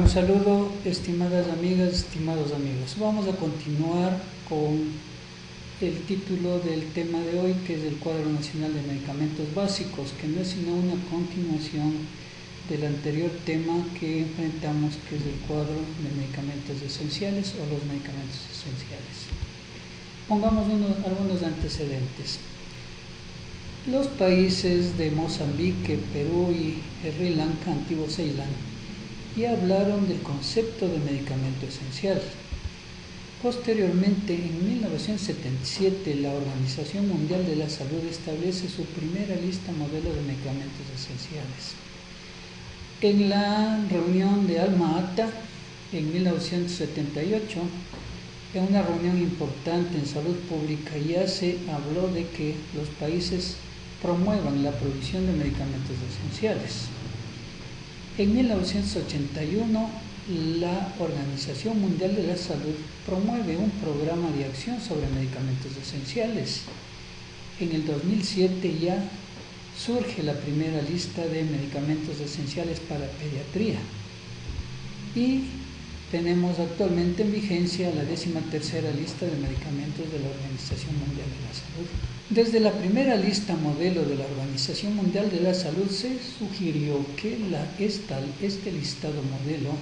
Un saludo, estimadas amigas, estimados amigos. Vamos a continuar con el título del tema de hoy, que es el Cuadro Nacional de Medicamentos Básicos, que no es sino una continuación del anterior tema que enfrentamos, que es el cuadro de medicamentos esenciales o los medicamentos esenciales. Pongamos algunos antecedentes. Los países de Mozambique, Perú y Sri Lanka, antiguo Ceilán, ya hablaron del concepto de medicamento esencial. Posteriormente, en 1977, la Organización Mundial de la Salud establece su primera lista modelo de medicamentos esenciales. En la reunión de Alma-Ata, en 1978, en una reunión importante en salud pública, ya se habló de que los países promuevan la provisión de medicamentos esenciales. En 1981, la Organización Mundial de la Salud promueve un programa de acción sobre medicamentos esenciales. En el 2007 ya surge la primera lista de medicamentos esenciales para pediatría. Y tenemos actualmente en vigencia la 13ª lista de medicamentos de la Organización Mundial de la Salud. Desde la primera lista modelo de la Organización Mundial de la Salud se sugirió que este listado modelo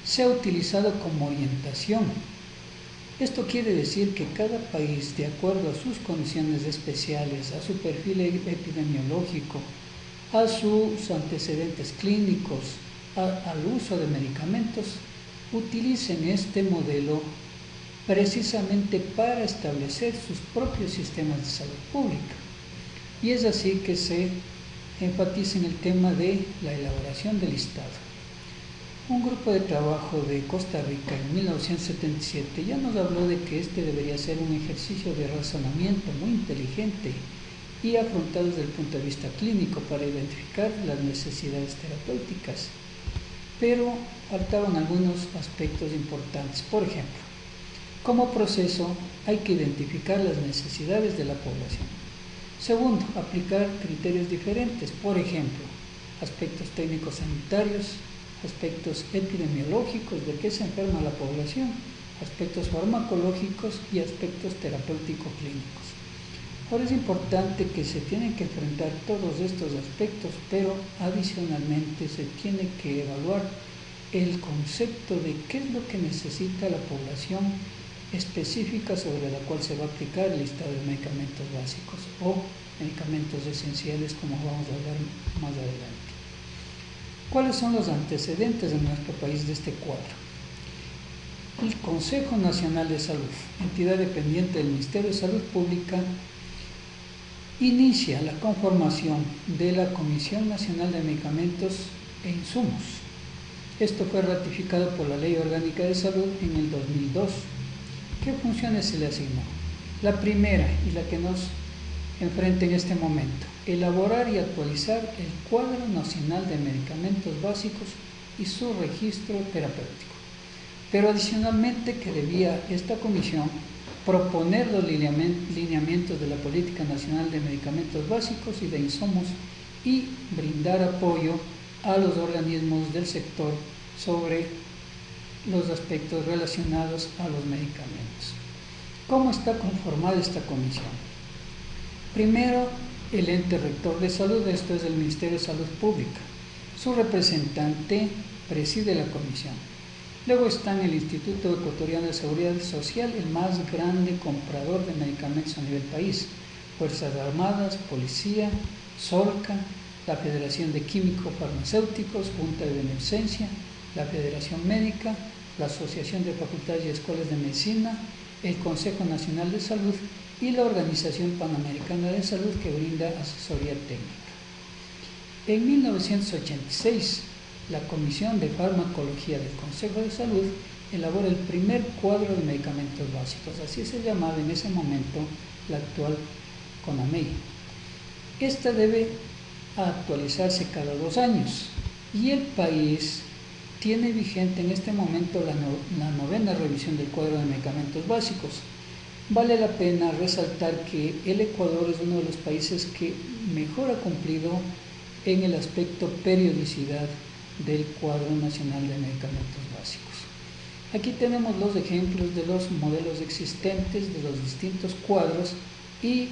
sea utilizado como orientación. Esto quiere decir que cada país, de acuerdo a sus condiciones especiales, a su perfil epidemiológico, a sus antecedentes clínicos, al uso de medicamentos, utilicen este modelo precisamente para establecer sus propios sistemas de salud pública. Y es así que se enfatiza en el tema de la elaboración del listado. Un grupo de trabajo de Costa Rica en 1977 ya nos habló de que este debería ser un ejercicio de razonamiento muy inteligente y afrontado desde el punto de vista clínico para identificar las necesidades terapéuticas. Pero faltaban algunos aspectos importantes. Por ejemplo, como proceso hay que identificar las necesidades de la población. Segundo, aplicar criterios diferentes, por ejemplo, aspectos técnicos sanitarios, aspectos epidemiológicos, de qué se enferma la población, aspectos farmacológicos y aspectos terapéutico-clínicos. Ahora es importante que se tienen que enfrentar todos estos aspectos, pero adicionalmente se tiene que evaluar el concepto de qué es lo que necesita la población específica sobre la cual se va a aplicar el listado de medicamentos básicos o medicamentos esenciales, como vamos a hablar más adelante. ¿Cuáles son los antecedentes en nuestro país de este cuadro? El Consejo Nacional de Salud, entidad dependiente del Ministerio de Salud Pública, inicia la conformación de la Comisión Nacional de Medicamentos e Insumos. Esto fue ratificado por la Ley Orgánica de Salud en el 2002. ¿Qué funciones se le asignó? La primera, y la que nos enfrenta en este momento, elaborar y actualizar el Cuadro Nacional de Medicamentos Básicos y su registro terapéutico. Pero adicionalmente que debía esta comisión proponer los lineamientos de la Política Nacional de Medicamentos Básicos y de Insumos y brindar apoyo a los organismos del sector sobre los aspectos relacionados a los medicamentos. ¿Cómo está conformada esta comisión? Primero, el ente rector de salud, esto es el Ministerio de Salud Pública. Su representante preside la comisión. Luego están el Instituto Ecuatoriano de Seguridad Social, el más grande comprador de medicamentos a nivel país, Fuerzas Armadas, Policía, Solca, la Federación de Químicos Farmacéuticos, Junta de Beneficencia, la Federación Médica, la Asociación de Facultades y Escuelas de Medicina, el Consejo Nacional de Salud y la Organización Panamericana de Salud, que brinda asesoría técnica. En 1986, la Comisión de Farmacología del Consejo de Salud elabora el primer cuadro de medicamentos básicos, así se llamaba en ese momento la actual CONAMEI. Esta debe actualizarse cada 2 años y el país tiene vigente en este momento la 9ª revisión del cuadro de medicamentos básicos. Vale la pena resaltar que el Ecuador es uno de los países que mejor ha cumplido en el aspecto periodicidad del Cuadro Nacional de Medicamentos Básicos. Aquí tenemos los ejemplos de los modelos existentes de los distintos cuadros y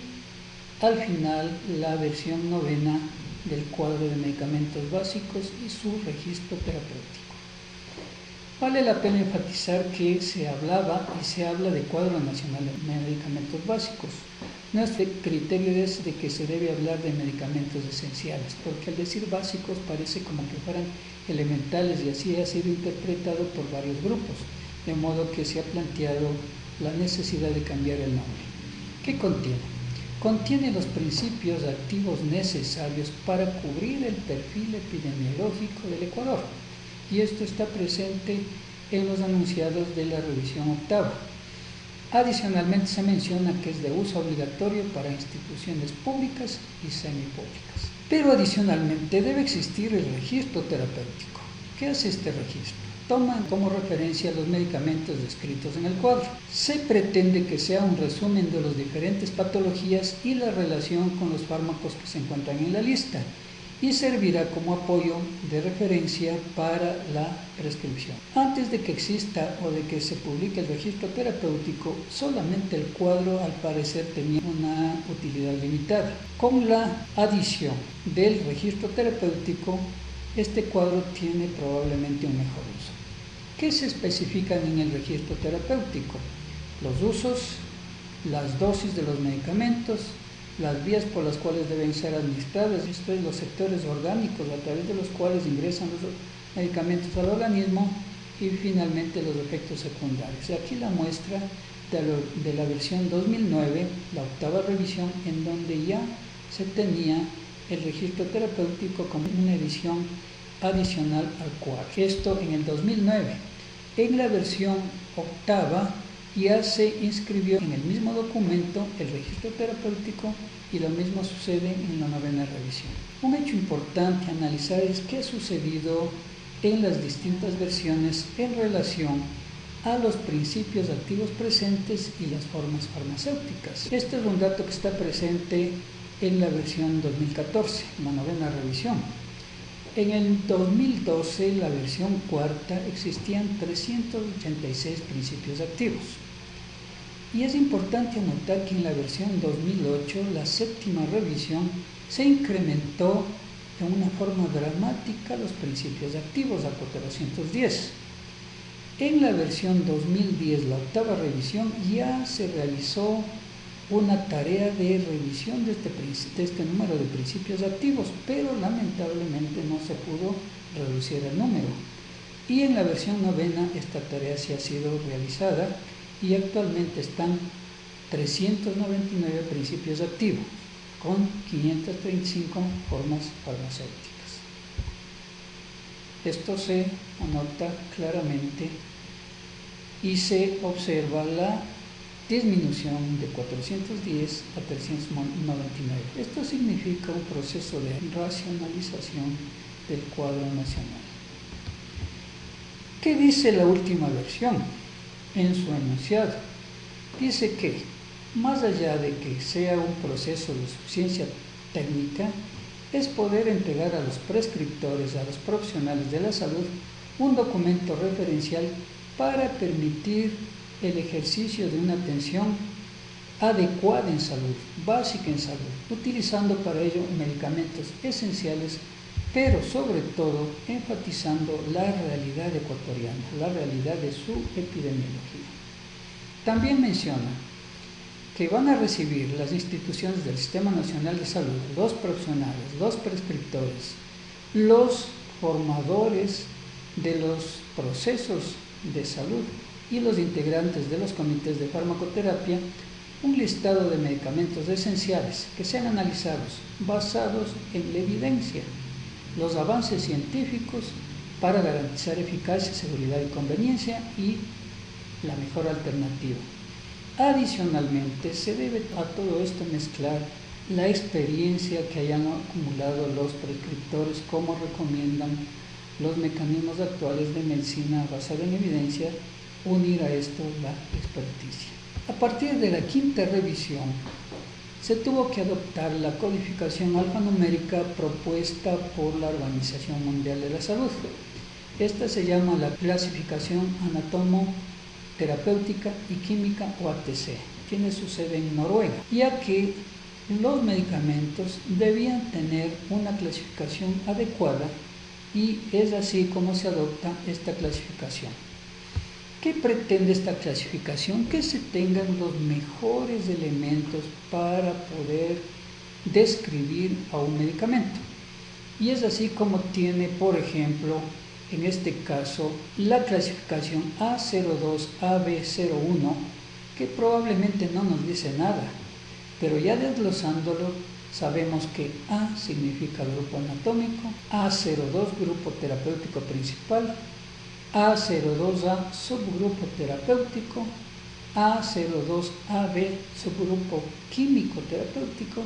al final la versión novena del cuadro de medicamentos básicos y su registro terapéutico. Vale la pena enfatizar que se hablaba y se habla de Cuadro Nacional de Medicamentos Básicos. Nuestro criterio es de que se debe hablar de medicamentos esenciales, porque al decir básicos parece como que fueran elementales y así ha sido interpretado por varios grupos, de modo que se ha planteado la necesidad de cambiar el nombre. ¿Qué contiene? Contiene los principios activos necesarios para cubrir el perfil epidemiológico del Ecuador, y esto está presente en los anunciados de la revisión octava. Adicionalmente se menciona que es de uso obligatorio para instituciones públicas y semipúblicas. Pero adicionalmente debe existir el registro terapéutico. ¿Qué hace este registro? Toma como referencia los medicamentos descritos en el cuadro. Se pretende que sea un resumen de las diferentes patologías y la relación con los fármacos que se encuentran en la lista, y servirá como apoyo de referencia para la prescripción. Antes de que exista o de que se publique el registro terapéutico, solamente el cuadro al parecer tenía una utilidad limitada. Con la adición del registro terapéutico, este cuadro tiene probablemente un mejor uso. ¿Qué se especifican en el registro terapéutico? Los usos, las dosis de los medicamentos, las vías por las cuales deben ser administradas, esto es, los sectores orgánicos a través de los cuales ingresan los medicamentos al organismo, y finalmente los efectos secundarios. Aquí la muestra de la versión 2009, la octava revisión, en donde ya se tenía el registro terapéutico como una edición adicional al cuadro. Esto en el 2009. En la versión octava ya se inscribió en el mismo documento el registro terapéutico, y lo mismo sucede en la novena revisión. Un hecho importante a analizar es qué ha sucedido en las distintas versiones en relación a los principios activos presentes y las formas farmacéuticas. Este es un dato que está presente en la versión 2014, la novena revisión. En el 2012, la versión cuarta, existían 386 principios activos. Y es importante anotar que en la versión 2008, la séptima revisión, se incrementó de una forma dramática los principios activos a 410. En la versión 2010, la octava revisión, ya se realizó una tarea de revisión de este número de principios activos, pero lamentablemente no se pudo reducir el número. Y en la versión novena esta tarea sí ha sido realizada y actualmente están 399 principios activos con 535 formas farmacéuticas. Esto se anota claramente y se observa la disminución de 410 a 399. Esto significa un proceso de racionalización del cuadro nacional. ¿Qué dice la última versión? En su enunciado dice que, más allá de que sea un proceso de suficiencia técnica, es poder entregar a los prescriptores, a los profesionales de la salud, un documento referencial para permitir el ejercicio de una atención adecuada en salud, básica en salud, utilizando para ello medicamentos esenciales, pero sobre todo enfatizando la realidad ecuatoriana, la realidad de su epidemiología. También menciona que van a recibir las instituciones del Sistema Nacional de Salud, los profesionales, los prescriptores, los formadores de los procesos de salud y los integrantes de los comités de farmacoterapia, un listado de medicamentos esenciales que sean analizados basados en la evidencia, los avances científicos para garantizar eficacia, seguridad y conveniencia y la mejor alternativa. Adicionalmente, se debe a todo esto mezclar la experiencia que hayan acumulado los prescriptores, como recomiendan los mecanismos actuales de medicina basada en evidencia, unir a esto la experticia. A partir de la quinta revisión, se tuvo que adoptar la codificación alfanumérica propuesta por la Organización Mundial de la Salud. Esta se llama la clasificación anatomo-terapéutica y química o ATC, tiene su sede en Noruega, ya que los medicamentos debían tener una clasificación adecuada y es así como se adopta esta clasificación. ¿Qué pretende esta clasificación? Que se tengan los mejores elementos para poder describir a un medicamento. Y es así como tiene, por ejemplo, en este caso, la clasificación A02-AB01, que probablemente no nos dice nada, pero ya desglosándolo, sabemos que A significa grupo anatómico, A02 grupo terapéutico principal, A02A subgrupo terapéutico, A02AB subgrupo químico terapéutico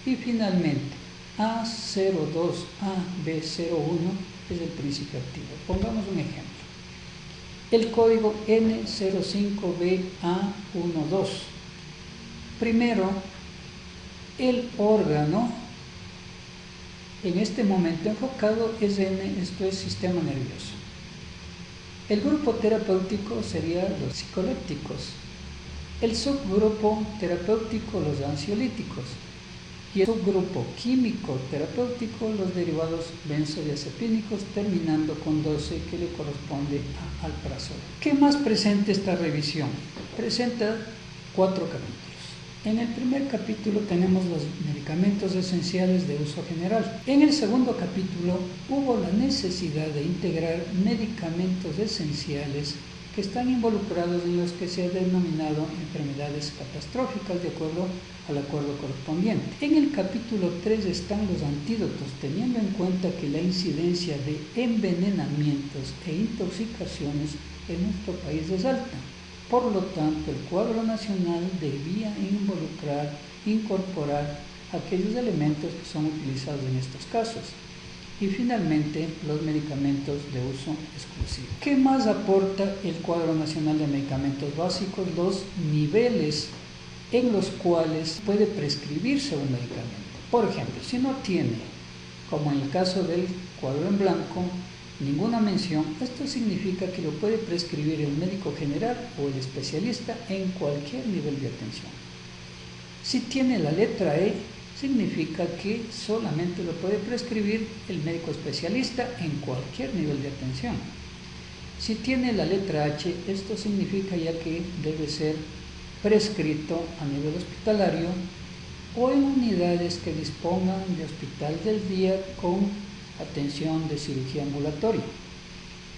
y finalmente A02AB01 es el principio activo. Pongamos un ejemplo. El código N05BA12. Primero, el órgano en este momento enfocado es esto es sistema nervioso. El grupo terapéutico sería los psicolépticos, el subgrupo terapéutico los ansiolíticos y el subgrupo químico terapéutico los derivados benzodiazepínicos, terminando con 12 que le corresponde a alprazolam. ¿Qué más presenta esta revisión? Presenta 4 capítulos. En el primer capítulo tenemos los medicamentos esenciales de uso general. En el segundo capítulo hubo la necesidad de integrar medicamentos esenciales que están involucrados en los que se ha denominado enfermedades catastróficas de acuerdo al acuerdo correspondiente. En el capítulo 3 están los antídotos, teniendo en cuenta que la incidencia de envenenamientos e intoxicaciones en nuestro país es alta. Por lo tanto, el cuadro nacional debía incorporar aquellos elementos que son utilizados en estos casos. Y finalmente, los medicamentos de uso exclusivo. ¿Qué más aporta el cuadro nacional de medicamentos básicos? Los niveles en los cuales puede prescribirse un medicamento. Por ejemplo, si no tiene, como en el caso del cuadro en blanco, ninguna mención, esto significa que lo puede prescribir el médico general o el especialista en cualquier nivel de atención. Si tiene la letra E, significa que solamente lo puede prescribir el médico especialista en cualquier nivel de atención. Si tiene la letra H, esto significa ya que debe ser prescrito a nivel hospitalario o en unidades que dispongan de hospital del día con atención de cirugía ambulatoria.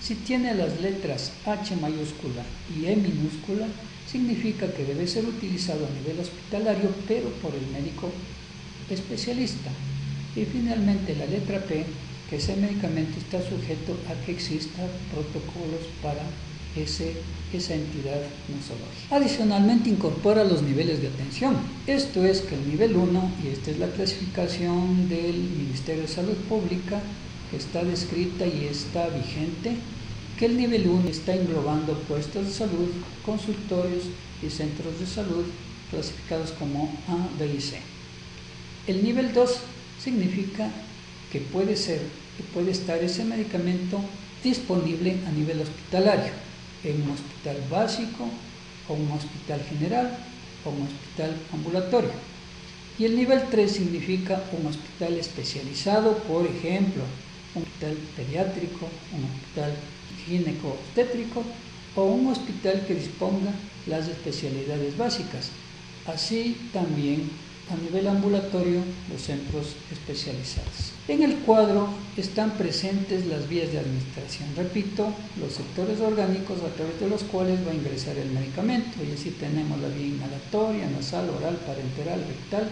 Si tiene las letras H mayúscula y E minúscula, significa que debe ser utilizado a nivel hospitalario, pero por el médico especialista. Y finalmente la letra P, que ese medicamento está sujeto a que existan protocolos para esa entidad nosológica. Adicionalmente incorpora los niveles de atención. Esto es que el nivel 1, y esta es la clasificación del Ministerio de Salud Pública, que está descrita y está vigente, que el nivel 1 está englobando puestos de salud, consultorios y centros de salud clasificados como A, B y C. El nivel 2 significa que puede estar ese medicamento disponible a nivel hospitalario, en un hospital básico, o un hospital general, o un hospital ambulatorio. Y el nivel 3 significa un hospital especializado, por ejemplo, un hospital pediátrico, un hospital gineco-obstétrico, o un hospital que disponga las especialidades básicas. Así también a nivel ambulatorio los centros especializados. En el cuadro están presentes las vías de administración. Repito, los sectores orgánicos a través de los cuales va a ingresar el medicamento. Y así tenemos la vía inhalatoria, nasal, oral, parenteral, rectal,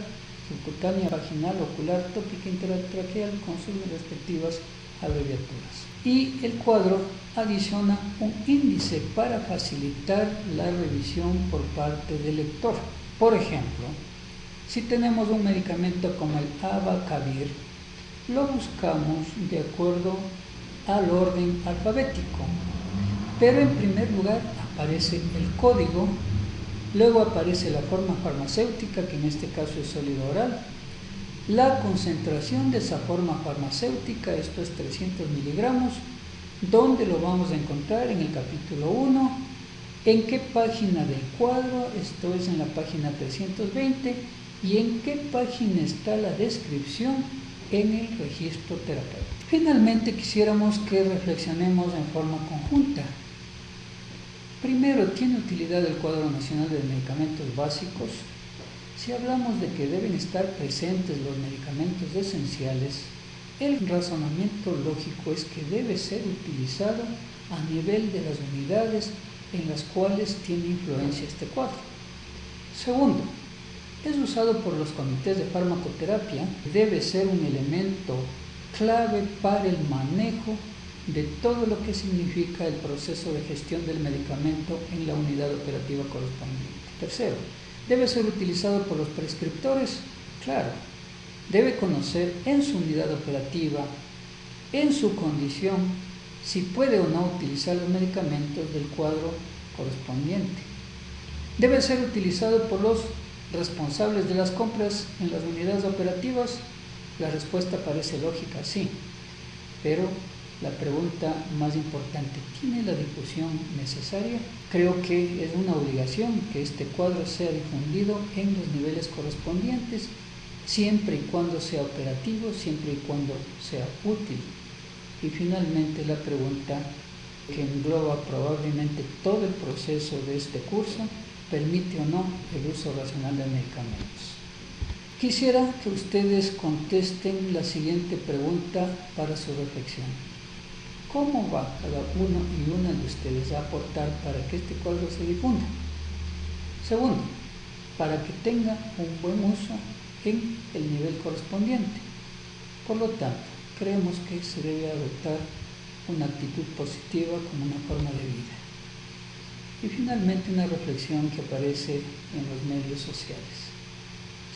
subcutánea, vaginal, ocular, tópica, intertraqueal, con sus respectivas abreviaturas. Y el cuadro adiciona un índice para facilitar la revisión por parte del lector. Por ejemplo, si tenemos un medicamento como el abacavir, lo buscamos de acuerdo al orden alfabético, pero en primer lugar aparece el código Luego aparece la forma farmacéutica, que en este caso es sólido oral. La concentración de esa forma farmacéutica, esto es 300 miligramos. ¿Dónde lo vamos a encontrar? En el capítulo 1. ¿En qué página del cuadro? Esto es en la página 320. ¿Y en qué página está la descripción? En el registro terapéutico. Finalmente quisiéramos que reflexionemos en forma conjunta. Primero, ¿tiene utilidad el cuadro nacional de medicamentos básicos? Si hablamos de que deben estar presentes los medicamentos esenciales, el razonamiento lógico es que debe ser utilizado a nivel de las unidades en las cuales tiene influencia este cuadro. Segundo, es usado por los comités de farmacoterapia, debe ser un elemento clave para el manejo de todo lo que significa el proceso de gestión del medicamento en la unidad operativa correspondiente. Tercero, debe ser utilizado por los prescriptores, claro, debe conocer en su unidad operativa, en su condición, si puede o no utilizar los medicamentos del cuadro correspondiente. Debe ser utilizado por los responsables de las compras en las unidades operativas. La respuesta parece lógica, sí, pero la pregunta más importante, ¿tiene la difusión necesaria? Creo que es una obligación que este cuadro sea difundido en los niveles correspondientes, siempre y cuando sea operativo, siempre y cuando sea útil. Y finalmente la pregunta que engloba probablemente todo el proceso de este curso, ¿permite o no el uso racional de medicamentos? Quisiera que ustedes contesten la siguiente pregunta para su reflexión. ¿Cómo va cada uno y una de ustedes a aportar para que este cuadro se difunda? Segundo, para que tenga un buen uso en el nivel correspondiente. Por lo tanto, creemos que se debe adoptar una actitud positiva como una forma de vida. Y finalmente una reflexión que aparece en los medios sociales.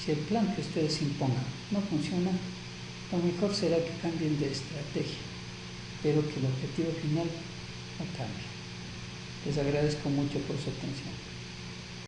Si el plan que ustedes impongan no funciona, lo mejor será que cambien de estrategia, pero que el objetivo final no cambie. Les agradezco mucho por su atención.